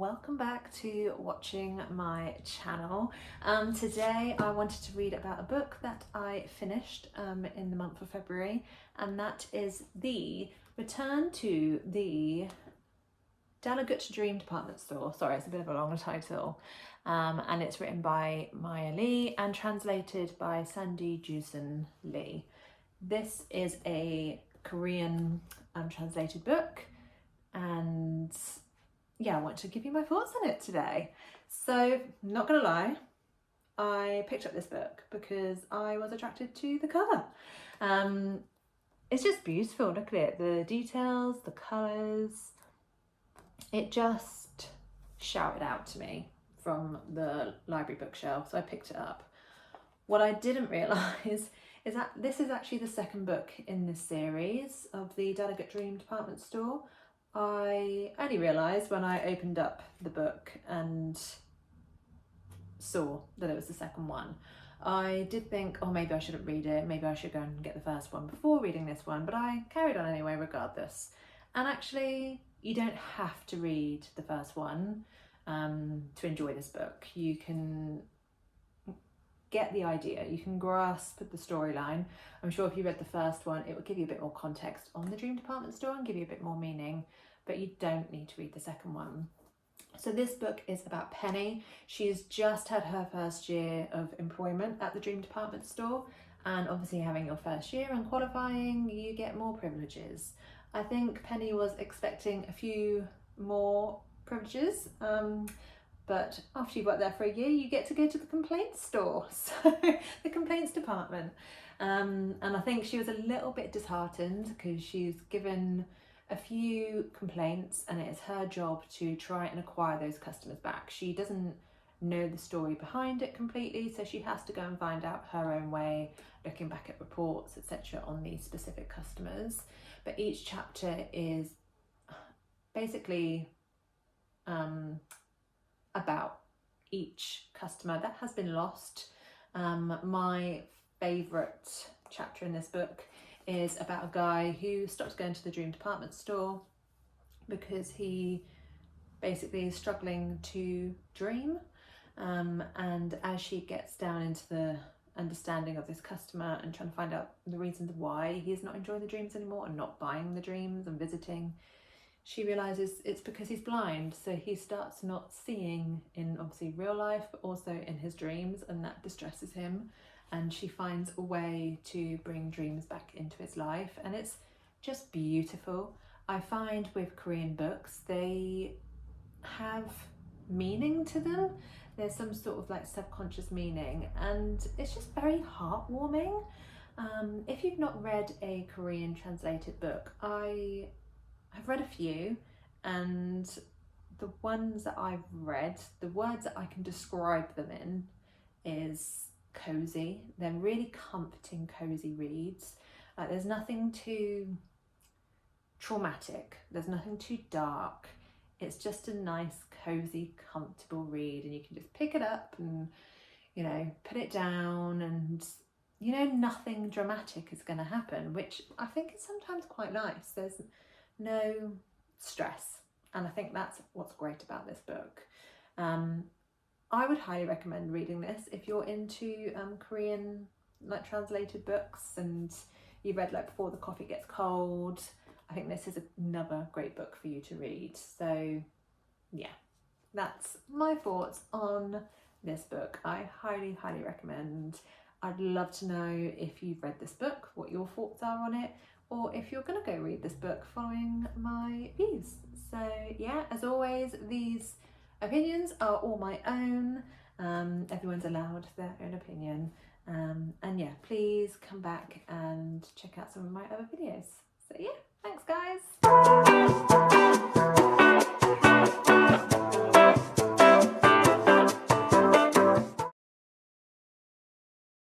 welcome back to watching my channel. Today I wanted to read about a book that I finished in the month of February, and that is The Return to the Dallergut Dream Department Store. Sorry, it's a bit of a longer title, and it's written by Miye and translated by Sandy Jusen Lee. This is a Korean translated book, and yeah, I want to give you my thoughts on it today. So, not gonna lie, I picked up this book because I was attracted to the cover. It's just beautiful. Look at it, the details, the colours. It just shouted out to me from the library bookshelf, so I picked it up. What I didn't realise is that this is actually the second book in this series of the Dallergut Dream Department Store. I only realised when I opened up the book and saw that it was the second one. I did think, oh, maybe I shouldn't read it, maybe I should go and get the first one before reading this one, but I carried on anyway regardless. And actually, you don't have to read the first one to enjoy this book. You can get the idea, you can grasp the storyline. I'm sure if you read the first one, it would give you a bit more context on the Dream Department Store and give you a bit more meaning, but you don't need to read the second one. So this book is about Penny. She's just had her first year of employment at the Dream Department Store, and obviously having your first year and qualifying, you get more privileges. I think Penny was expecting a few more privileges, but after you've worked there for a year, you get to go to the complaints store, so the complaints department. And I think she was a little bit disheartened because she's given a few complaints and it is her job to try and acquire those customers back. She doesn't know the story behind it completely, so she has to go and find out her own way, looking back at reports, etc. on these specific customers. But each chapter is basically about each customer that has been lost. My favourite chapter in this book is about a guy who stopped going to the Dream Department Store because he basically is struggling to dream, and as she gets down into the understanding of this customer and trying to find out the reasons why he's not enjoying the dreams anymore and not buying the dreams and visiting, she realises it's because he's blind, so he starts not seeing in obviously real life but also in his dreams, and that distresses him, and she finds a way to bring dreams back into his life, and it's just beautiful. I find with Korean books, they have meaning to them. There's some sort of like subconscious meaning, and it's just very heartwarming. If you've not read a Korean translated book, I've read a few, and the ones that I've read, the words that I can describe them in is cozy. They're really comforting, cozy reads. There's nothing too traumatic, there's nothing too dark. It's just a nice, cozy, comfortable read, and you can just pick it up and, you know, put it down, and you know nothing dramatic is going to happen, which I think is sometimes quite nice. There's no stress, and I think that's what's great about this book. I would highly recommend reading this if you're into Korean like translated books and you've read like Before the Coffee Gets Cold. I think this is another great book for you to read. So yeah, that's my thoughts on this book. I highly recommend. I'd love to know if you've read this book, what your thoughts are on it, or if you're going to go read this book following my views. So yeah, as always, these opinions are all my own. Everyone's allowed their own opinion. And yeah, please come back and check out some of my other videos. So yeah, thanks guys.